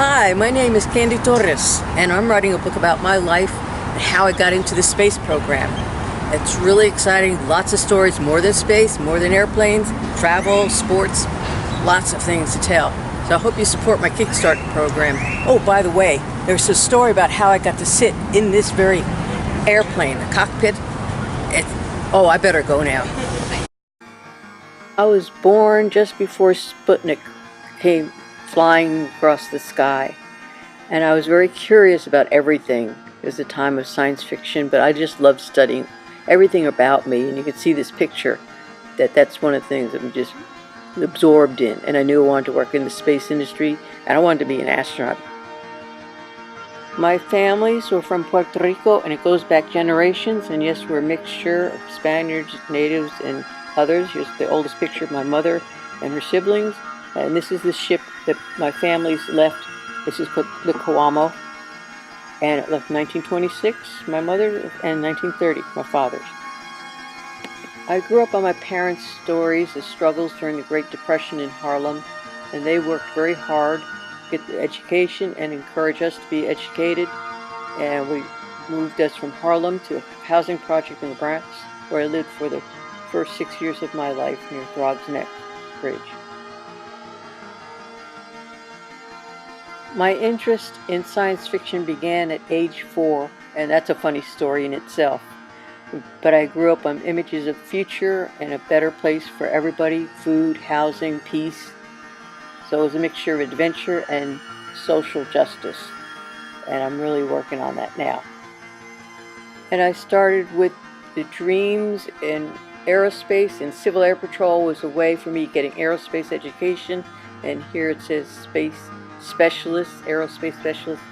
Hi, my name is Candy Torres, and I'm writing a book about my life and how I got into the space program. It's really exciting, lots of stories, more than space, more than airplanes, travel, sports, lots of things to tell. So I hope you support my Kickstarter program. Oh, by the way, there's a story about how I got to sit in this very airplane, the cockpit. Oh, I better go now. I was born just before Sputnik came flying across the sky, and I was very curious about everything. It was a time of science fiction, but I just loved studying everything about me, and you can see this picture that's one of the things that I'm just absorbed in, and I knew I wanted to work in the space industry, and I wanted to be an astronaut. My families were from Puerto Rico, and it goes back generations, and yes, we're a mixture of Spaniards, natives, and others. Here's the oldest picture of my mother and her siblings. And this is the ship that my family's left. This is the Coamo, and it left in 1926, my mother, and 1930, my father's. I grew up on my parents' stories of struggles during the Great Depression in Harlem, and they worked very hard to get the education and encourage us to be educated. And we moved us from Harlem to a housing project in the Bronx, where I lived for the first 6 years of my life near Throggs Neck Bridge. My interest in science fiction began at age 4, and that's a funny story in itself. But I grew up on images of future and a better place for everybody, food, housing, peace. So it was a mixture of adventure and social justice, and I'm really working on that now. And I started with the dreams in aerospace, and Civil Air Patrol was a way for me getting aerospace education, and here it says space specialist, aerospace specialist.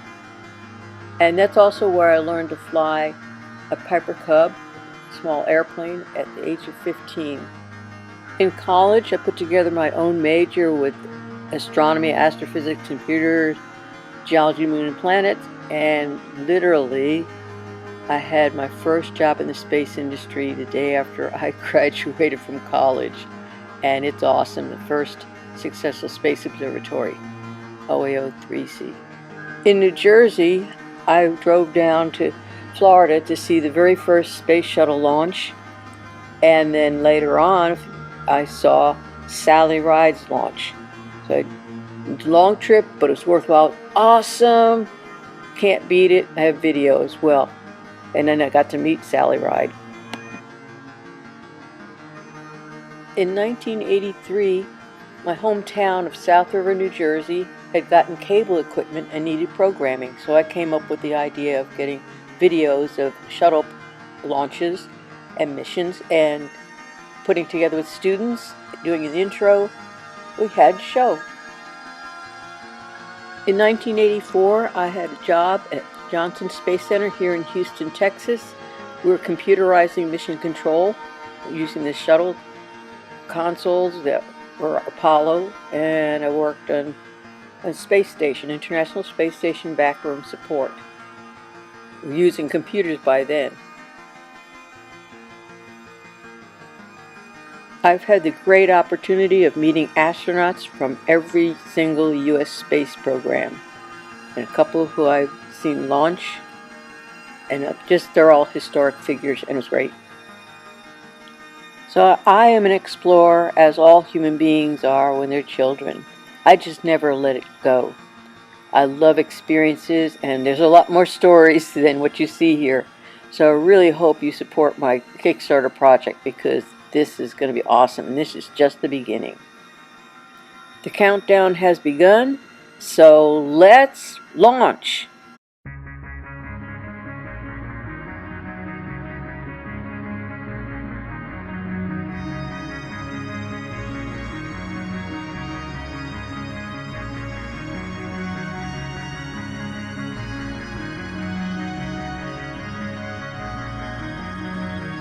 And that's also where I learned to fly a Piper Cub, small airplane, at the age of 15. In college, I put together my own major with astronomy, astrophysics, computers, geology, moon and planets, and literally I had my first job in the space industry the day after I graduated from college, and it's awesome. The first successful space observatory, OAO-3C. In New Jersey, I drove down to Florida to see the very first space shuttle launch, and then later on I saw Sally Ride's launch. So it was a long trip, but it was worthwhile. Awesome! Can't beat it. I have video as well. And then I got to meet Sally Ride. In 1983, my hometown of South River, New Jersey, had gotten cable equipment and needed programming, so I came up with the idea of getting videos of shuttle launches and missions and putting together with students, doing an intro. We had a show. In 1984, I had a job at Johnson Space Center here in Houston, Texas. We were computerizing mission control using the shuttle consoles that were Apollo, and I worked on a space station, International Space Station backroom support. We were using computers by then. I've had the great opportunity of meeting astronauts from every single U.S. space program, and a couple who I've seen launch, and they're all historic figures, and it was great. So I am an explorer, as all human beings are when they're children. I just never let it go. I love experiences, and there's a lot more stories than what you see here. So I really hope you support my Kickstarter project, because this is going to be awesome, and this is just the beginning. The countdown has begun, so let's launch!